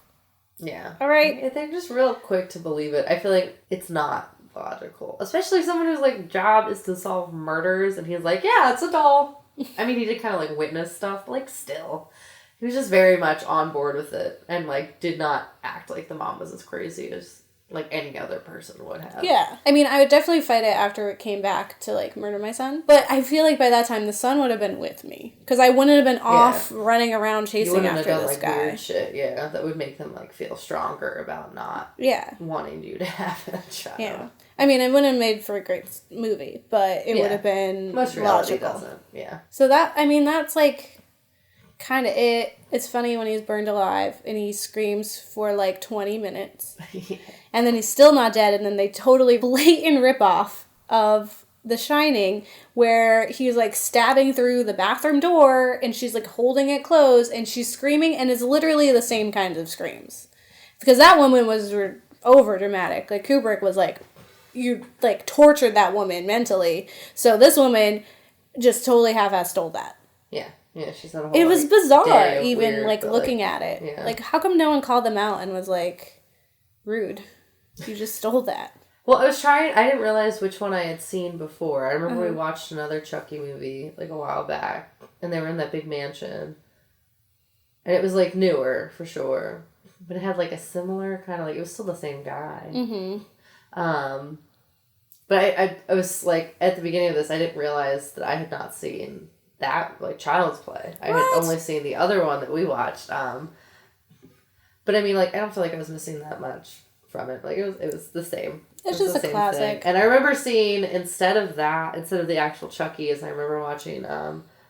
Yeah. All right? They're just real quick to believe it. I feel like it's not logical. Especially someone whose, like, job is to solve murders, and he's like, yeah, it's a doll. I mean, he did kind of, like, witness stuff, but, like, still. He was just very much on board with it, and, like, did not act like the mom was as crazy as, like, any other person would have. Yeah. I mean, I would definitely fight it after it came back to, like, murder my son. But I feel like by that time, the son would have been with me. Because I wouldn't have been off running around chasing after done, this guy. Weird shit, that would make them, like, feel stronger about not wanting you to have a child. Yeah. I mean, it wouldn't have made for a great movie, but it would have been most logical. Doesn't. Yeah. So that's, like, kind of it. It's funny when he's burned alive and he screams for, like, 20 minutes. And then he's still not dead, and then they totally blatant ripoff of The Shining, where he's, like, stabbing through the bathroom door, and she's, like, holding it closed, and she's screaming, and it's literally the same kinds of screams. Because that woman was over dramatic. Like, Kubrick was like, you, like, tortured that woman mentally. So this woman just totally half-assed stole that. Yeah. Yeah, she's not a whole, it was bizarre, even, weird, like, looking at it. Yeah. Like, how come no one called them out and was like, rude? You just stole that. Well, I didn't realize which one I had seen before. I remember we watched another Chuckie movie, like, a while back, and they were in that big mansion. And it was, like, newer, for sure. But it had, like, a similar kind of, like, it was still the same guy. Mm-hmm. But I was, like, at the beginning of this, I didn't realize that I had not seen that, like, Child's Play. I had only seen the other one that we watched. But I mean, like, I don't feel like I was missing that much from it. Like, it was the same. It's just a classic. Thing. And I remember seeing, instead of the actual Chuckies, I remember watching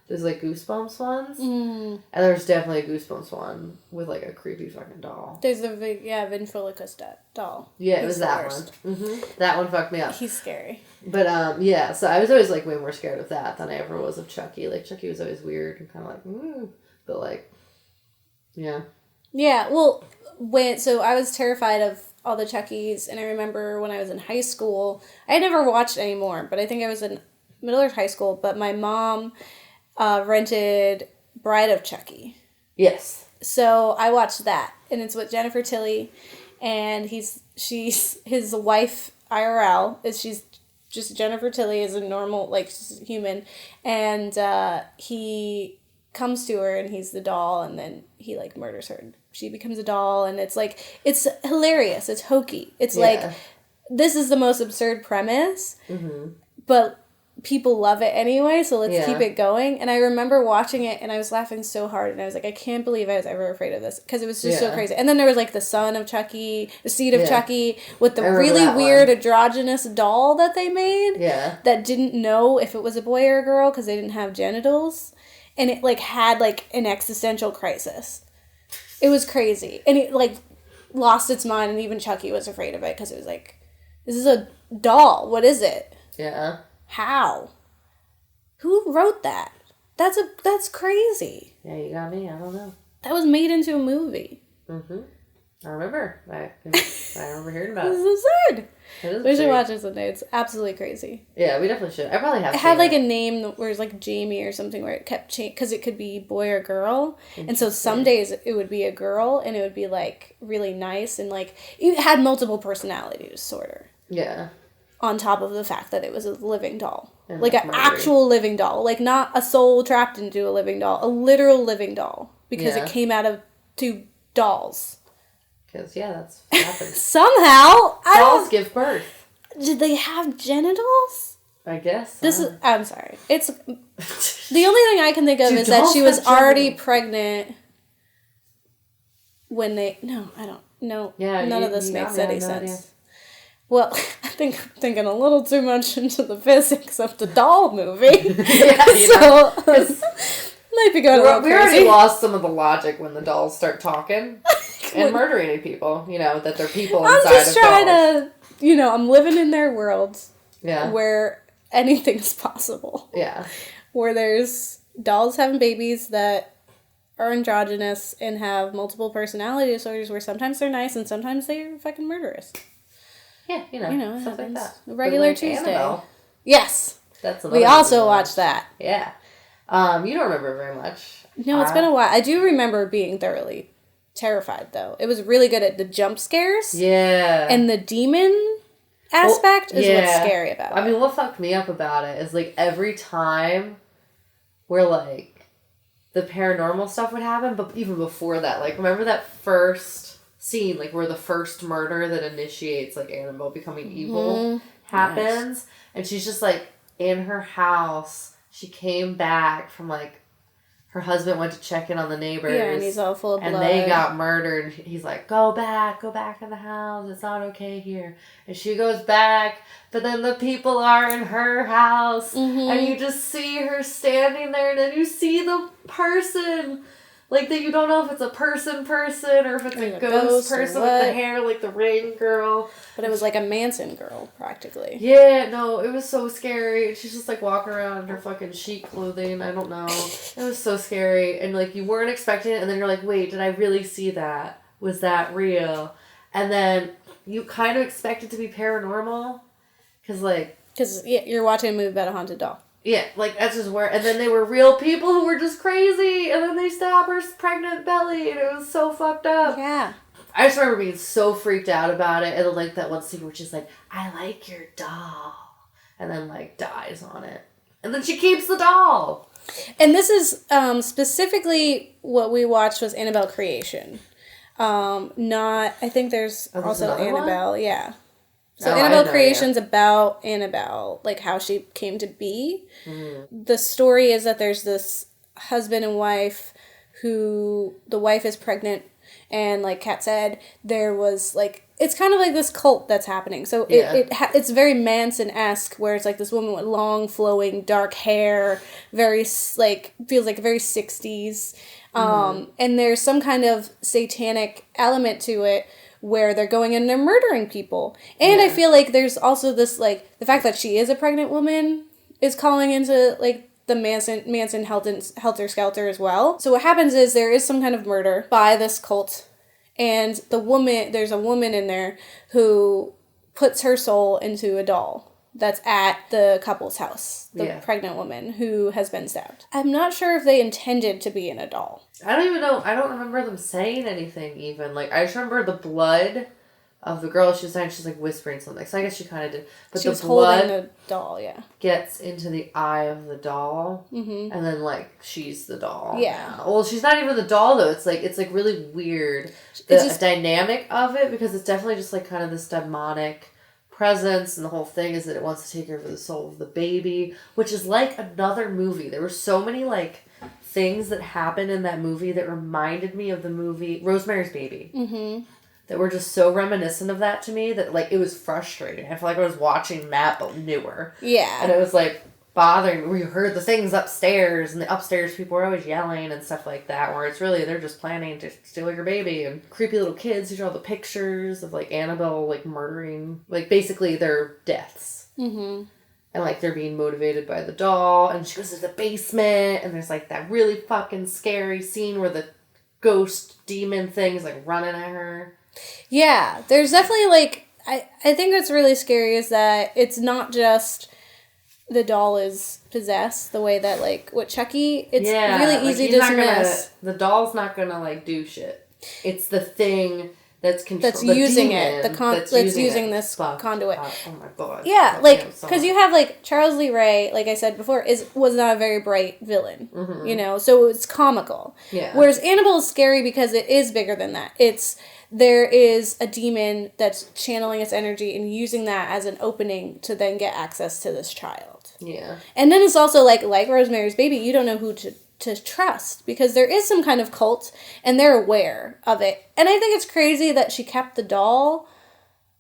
There's, like, Goosebumps ones. Mm. And there's definitely a Goosebumps one with, like, a creepy fucking doll. There's the ventriloquist doll. Yeah, it was that one. Mm-hmm. That one fucked me up. He's scary. But, yeah, so I was always, like, way more scared of that than I ever was of Chucky. Like, Chucky was always weird and kind of like, but, like, yeah. Yeah, well, so I was terrified of all the Chuckies, and I remember when I was in high school, I had never watched any more, but I think I was in middle or high school, but my mom rented Bride of Chucky. Yes. So I watched that, and it's with Jennifer Tilly, and she's his wife IRL. She's just Jennifer Tilly is a normal, like, human, and he comes to her, and he's the doll, and then he, like, murders her, and she becomes a doll, and it's, like, it's hilarious. It's hokey. It's, like, this is the most absurd premise, but people love it anyway, so let's keep it going. And I remember watching it, and I was laughing so hard, and I was like, I can't believe I was ever afraid of this, because it was just so crazy. And then there was, like, the son of Chucky, the seed of Chucky, with the really weird androgynous doll that they made, that didn't know if it was a boy or a girl, because they didn't have genitals, and it, like, had, like, an existential crisis. It was crazy. And it, like, lost its mind, and even Chucky was afraid of it, because it was like, this is a doll, what is it? Yeah. How? Who wrote that? That's crazy. Yeah, you got me. I don't know. That was made into a movie. Mm-hmm. I remember. I remember hearing about it. This is absurd. It is we should watch it someday. It's absolutely crazy. Yeah, we definitely should. I probably have. It had like a name where it's like Jamie or something, where it kept changing because it could be boy or girl, and so some days it would be a girl and it would be like really nice and like it had multiple personality disorder. Yeah. On top of the fact that it was a living doll. And like an actual living doll. Like not a soul trapped into a living doll. A literal living doll. Because it came out of two dolls. Because, that's what happens. Somehow! Dolls give birth. Did they have genitals? I guess. I'm sorry. It's... The only thing I can think of is that she was already pregnant when they... No, I don't... No. Yeah, none of this makes any sense. Idea. Well, I think I'm thinking a little too much into the physics of the doll movie. Might be going a little crazy. We already lost some of the logic when the dolls start talking and murdering people. You know, that they're people inside of dolls. I'm just trying to, I'm living in their world. Yeah. Where anything's possible. Yeah. Where there's dolls having babies that are androgynous and have multiple personality disorders where sometimes they're nice and sometimes they're fucking murderous. Yeah, stuff like that. Regular Tuesday. Annabelle. Yes. We also watched that. Yeah. You don't remember very much. No, it's been a while. I do remember being thoroughly terrified, though. It was really good at the jump scares. Yeah. And the demon aspect is what's scary about it. I mean, what fucked me up about it is, like, every time where, like, the paranormal stuff would happen, but even before that, like, remember that first scene, like, where the first murder that initiates, like, Annabelle becoming evil happens, and she's just, like, in her house. She came back from, like, her husband went to check in on the neighbors. Yeah, and he's all full of blood. And they got murdered. And he's like, go back in the house. It's not okay here. And she goes back, but then the people are in her house. Mm-hmm. And you just see her standing there, and then you see the person. Like, that you don't know if it's a person or if it's a ghost person with the hair, like the Ring girl. But it was like a Manson girl, practically. Yeah, no, it was so scary. She's just, like, walking around in her fucking sheet clothing. I don't know. It was so scary. And, like, you weren't expecting it, and then you're like, wait, did I really see that? Was that real? And then you kind of expect it to be paranormal. Because you're watching a movie about a haunted doll. Yeah, like, that's just where... And then they were real people who were just crazy, and then they stabbed her pregnant belly, and it was so fucked up. Yeah. I just remember being so freaked out about it, and then, like, that one scene where she's like, I like your doll, and then, like, dies on it. And then she keeps the doll! And this is, specifically what we watched was Annabelle Creation. I think there's also Annabelle, yeah. So Annabelle Creation's about Annabelle, like how she came to be. Mm. The story is that there's this husband and wife who the wife is pregnant, and like Kat said, there was like it's kind of like this cult that's happening. So it's very Manson-esque, where it's like this woman with long, flowing, dark hair, very, like, feels like very 60s. And there's some kind of satanic element to it where they're going in and they're murdering people. And I feel like there's also this, like, the fact that she is a pregnant woman is calling into, like, the Manson helter-skelter as well. So what happens is there is some kind of murder by this cult. And there's a woman in there who puts her soul into a doll that's at the couple's house. The pregnant woman who has been stabbed. I'm not sure if they intended to be in a doll. I don't even know. I don't remember them saying anything even. Like, I just remember the blood of the girl. She was saying, she's like whispering something. So I guess she kind of did. But she the was blood holding the doll, gets into the eye of the doll. Mm-hmm. And then, like, she's the doll. Yeah. Well, she's not even the doll, though. It's like really weird. The dynamic of it, because it's definitely just, like, kind of this demonic presence, and the whole thing is that it wants to take over the soul of the baby, which is like another movie. There were so many, like, things that happened in that movie that reminded me of the movie Rosemary's Baby. Mm-hmm. That were just so reminiscent of that to me that, like, it was frustrating. I felt like I was watching that, but newer. Yeah. And it was, like, bothering me. We heard the things upstairs, and the upstairs people were always yelling and stuff like that, where it's really, they're just planning to steal your baby, and creepy little kids who draw the pictures of, like, Annabelle, like, murdering, like, basically their deaths. Mm-hmm. And, like, they're being motivated by the doll, and she goes to the basement, and there's, like, that really fucking scary scene where the ghost demon thing is, like, running at her. Yeah, there's definitely, like, I think what's really scary is that it's not just the doll is possessed the way that, like, with Chuckie, it's really easy to dismiss. The doll's not gonna, like, do shit. It's the thing that's that's using it. That's using this conduit. Oh my god. Yeah, like, because you have, like, Charles Lee Ray, like I said before, was not a very bright villain. Mm-hmm. You know, so it's comical. Yeah. Whereas Annabelle is scary because it is bigger than that. There is a demon that's channeling its energy and using that as an opening to then get access to this child. Yeah. And then it's also like Rosemary's Baby, you don't know who to trust because there is some kind of cult and they're aware of it. And I think it's crazy that she kept the doll,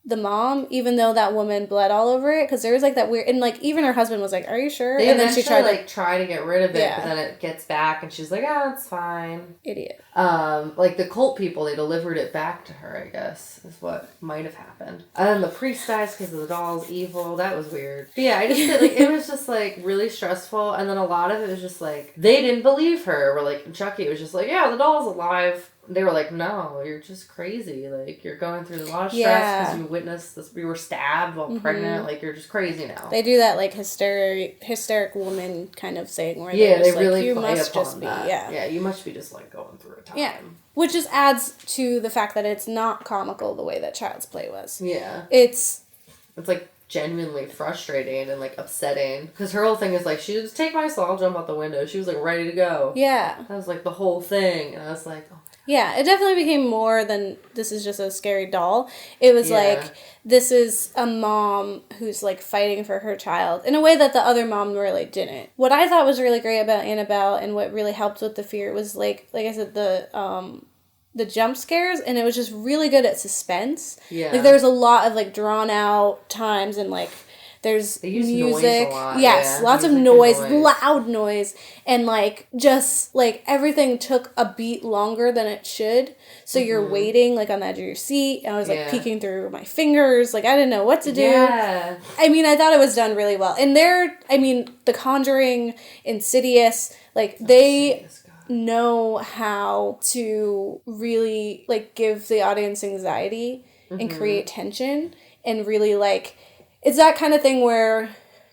the mom, even though that woman bled all over it, because there was, like, that weird, and, like, even her husband was like, are you sure? And then she tried to get rid of it, but then it gets back, and she's like, oh, it's fine. Idiot. Like, the cult people, they delivered it back to her, I guess, is what might have happened. And then the priest dies because the doll's evil. That was weird. But yeah, I just feel like it was just, like, really stressful, and then a lot of it was just, like, they didn't believe her. Where, like, Chuckie was just like, yeah, the doll's alive. They were like, no, you're just crazy. Like, you're going through a lot of stress because you witnessed this. You were stabbed while pregnant. Like, you're just crazy now. They do that, like, hysteric woman kind of saying where they just, really like, you play must upon just that. be, Yeah, you must be just, like, going through a time. Yeah, which just adds to the fact that it's not comical the way that Child's Play was. Yeah. It's like, genuinely frustrating and, like, upsetting. Because her whole thing is, like, she just take my soul, I'll jump out the window. She was, like, ready to go. Yeah. That was, like, the whole thing. And I was like, oh. Yeah, it definitely became more than this is just a scary doll. It was like, this is a mom who's, like, fighting for her child in a way that the other mom really didn't. What I thought was really great about Annabelle and what really helped with the fear was, like I said, the jump scares, and it was just really good at suspense. Yeah. Like, there was a lot of, like, drawn out times and, like, there's music. Yes, lots of noise, loud noise. And, like, just, like, everything took a beat longer than it should. So you're waiting, like, on the edge of your seat. And I was, like, peeking through my fingers. Like, I didn't know what to do. Yeah. I mean, I thought it was done really well. And The Conjuring, Insidious, like, they know how to really, like, give the audience anxiety and create tension and really, like, it's that kind of thing where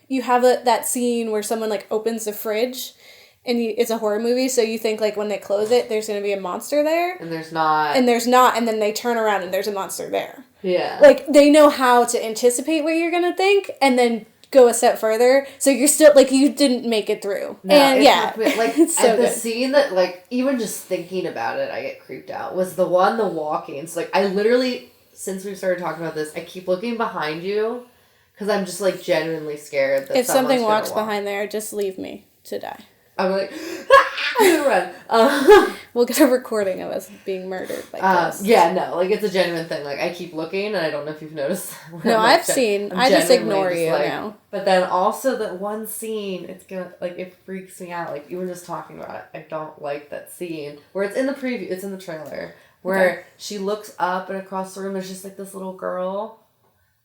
you have that scene where someone, like, opens the fridge and it's a horror movie, so you think, like, when they close it, there's going to be a monster there. And there's not. And then they turn around and there's a monster there. Yeah. Like, they know how to anticipate what you're going to think and then go a step further, so you're still, like, you didn't make it through. No, and like, it's so the scene that, like, even just thinking about it, I get creeped out, was the walking. So, like, I literally, since we started talking about this, I keep looking behind you. Because I'm just, like, genuinely scared that if something walks behind there, just leave me to die. I'm like, run. We'll get a recording of us being murdered by ghosts. Yeah, no, like, it's a genuine thing. Like, I keep looking, and I don't know if you've noticed. No, I've seen. I just ignore you now. But then also that one scene, it's gonna, like, it freaks me out. Like, you were just talking about it. I don't like that scene. Where it's in the preview, it's in the trailer. Where she looks up and across the room, there's just, like, this little girl.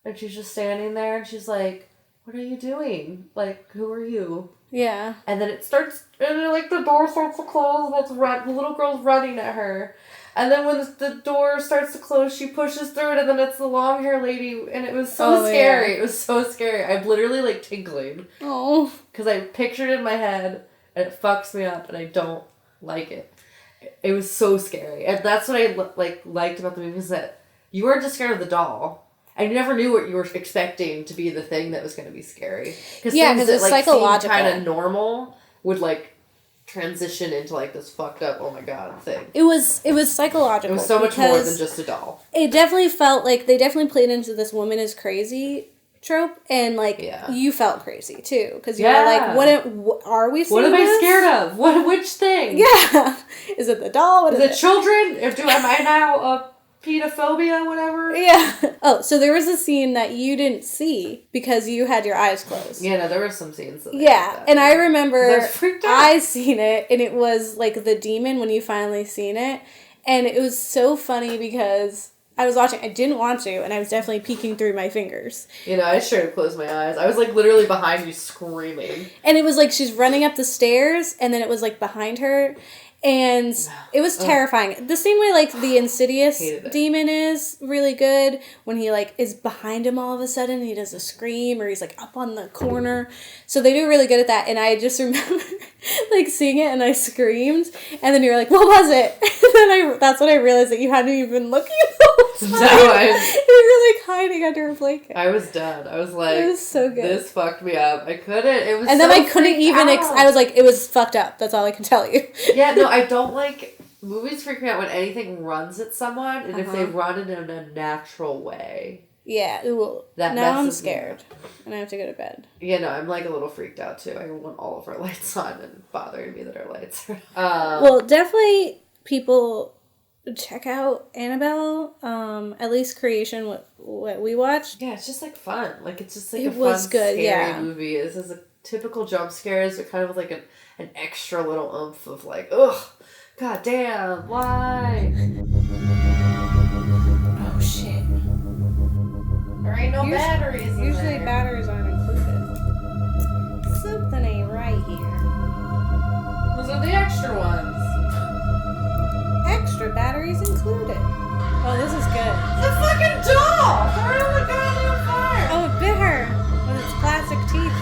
And she's just standing there, and she's like, what are you doing? Like, who are you? Yeah. And then it starts, and then, like, the door starts to close, and the little girl's running at her. And then when the door starts to close, she pushes through it, and then it's the long hair lady, and it was so scary. Yeah. It was so scary. I'm literally, like, tingling. Oh. Because I pictured it in my head, and it fucks me up, and I don't like it. It was so scary. And that's what I, liked about the movie, is that you weren't just scared of the doll. I never knew what you were expecting to be the thing that was going to be scary. Because it's psychological. Kind of normal would, like, transition into, like, this fucked up, oh my god thing. It was psychological. It was so much more than just a doll. It definitely felt like they definitely played into this woman is crazy trope, and, like, you felt crazy, too. Because you were like, what are we seeing? What am I scared of? Which thing? Yeah. Is it the doll? Is it children? Am I now a Pediophobia, whatever? Yeah. Oh, so there was a scene that you didn't see because you had your eyes closed. Yeah, no, there were some scenes. And I remember I seen it, and it was like the demon when you finally seen it, and it was so funny because I was watching. I didn't want to, and I was definitely peeking through my fingers. You know, I should have closed my eyes. I was like literally behind you screaming. And it was like she's running up the stairs, and then it was like behind her. And it was terrifying. The same way, like, the Insidious demon is really good. When he, like, is behind him all of a sudden, and he does a scream, or he's, like, up on the corner. So they do really good at that. And I just remember, like, seeing it, and I screamed. And then you were like, what was it? And then that's when I realized that you hadn't even been looking the whole time. You were, like, hiding under a blanket. I was done. I was like, it was so good. This fucked me up. I couldn't. It was and then I couldn't even, I was like, it was fucked up. That's all I can tell you. Yeah, no, I don't like, movies freak me out when anything runs at someone, and if they run it in a natural way. Yeah, well, now I'm scared, and I have to go to bed. Yeah, no, I'm, like, a little freaked out, too. I want all of our lights on, and bothering me that our lights are well, definitely, people check out Annabelle, at least Creation, what we watched. Yeah, it's just, like, fun. Like, it's just, like, a fun, scary movie. This is a typical jump scares, but kind of with, like, an extra little oomph of, like, ugh, god damn, why? Oh, shit. There ain't no batteries in usually there. Batteries aren't included. Something ain't right here. Those are the extra ones. Extra batteries included. Oh, this is good. The fucking doll! Throw it on the goddamn fire! Oh, it bit her with its plastic teeth.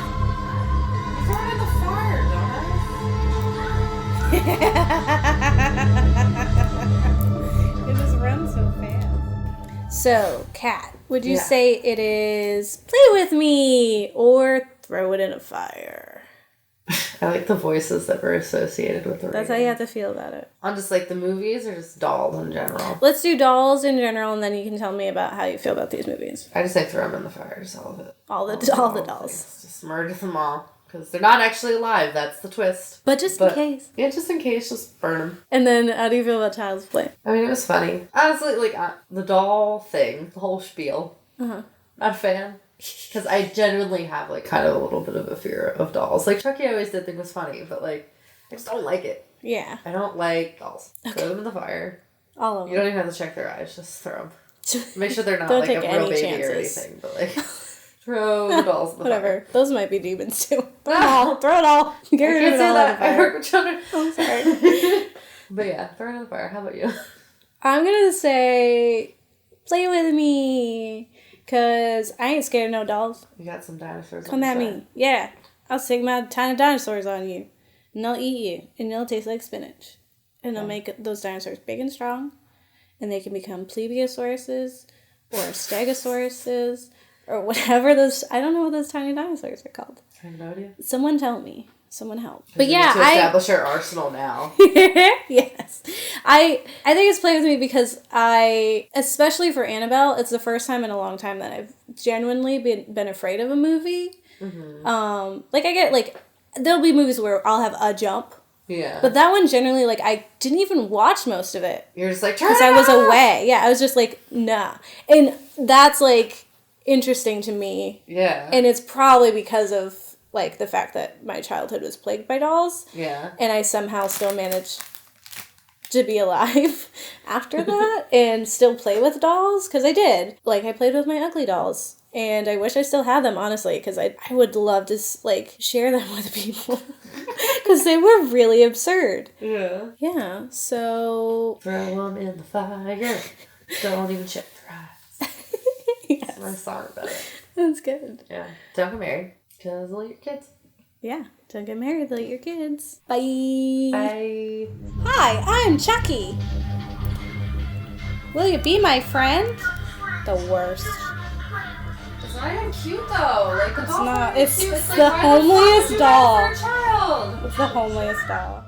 Throw it in the fire, It just runs so fast. So, Kat, would you say it is play with me or throw it in a fire? I like the voices that were associated with the That's how you have to feel about it. On just, like, the movies or just dolls in general? Let's do dolls in general, and then you can tell me about how you feel about these movies. I just say throw them in the fire, just all of it. All the dolls. Things. Just murder them all. Because they're not actually alive, that's the twist. But in case. Yeah, just in case, just burn them. And then, how do you feel about Child's Play? I mean, it was funny. Honestly, like, the doll thing, the whole spiel. Not a fan. Because I genuinely have, like, kind of a little bit of a fear of dolls. Like, Chuckie I always did think was funny, but, like, I just don't like it. Yeah. I don't like dolls. Okay. Throw them in the fire. All of them. You don't even have to check their eyes, just throw them. Make sure they're not, Don't like, a take real any baby chances. or anything, but, like, throw the dolls in the Whatever. fire. Those might be demons, too. Throw it all. Throw it all. Get rid of it all. I work with children. I'm sorry. But yeah, throw it in the fire. How about you? I'm gonna say, play with me. Because I ain't scared of no dolls. You got some dinosaurs Come at me. Yeah. I'll stick my tiny dinosaurs on you. And they'll eat you. And they'll taste like spinach. And they'll make those dinosaurs big and strong. And they can become plesiosauruses or stegosauruses or whatever those... I don't know what those tiny dinosaurs are called. I have no idea. Someone tell me. Someone help. But yeah, to establish our arsenal now. Yes. I think it's Play With Me because especially for Annabelle, it's the first time in a long time that I've genuinely been afraid of a movie. Mm-hmm. Like, I get, like, there'll be movies where I'll have a jump. Yeah. But that one generally, like, I didn't even watch most of it. You're just like, because I was away. Yeah, I was just like, nah. And that's, like, interesting to me. Yeah. And it's probably because of, like, the fact that my childhood was plagued by dolls. Yeah. And I somehow still managed to be alive after that and still play with dolls. Because I did. Like, I played with my ugly dolls. And I wish I still had them, honestly, because I would love to, like, share them with people. Because they were really absurd. Yeah. Yeah, so... Throw them in the fire. Don't even check their eyes. Yes. That's my song about it. That's good. Yeah. Don't get married, because they'll eat your kids. Yeah, don't get married, they'll eat your kids. Bye. Bye. Hi, I'm Chuckie. Will you be my friend? The worst. It's not even cute though. Like, It's not. It's cute. It's the like, homeliest doll. for a child. It's the homeliest doll.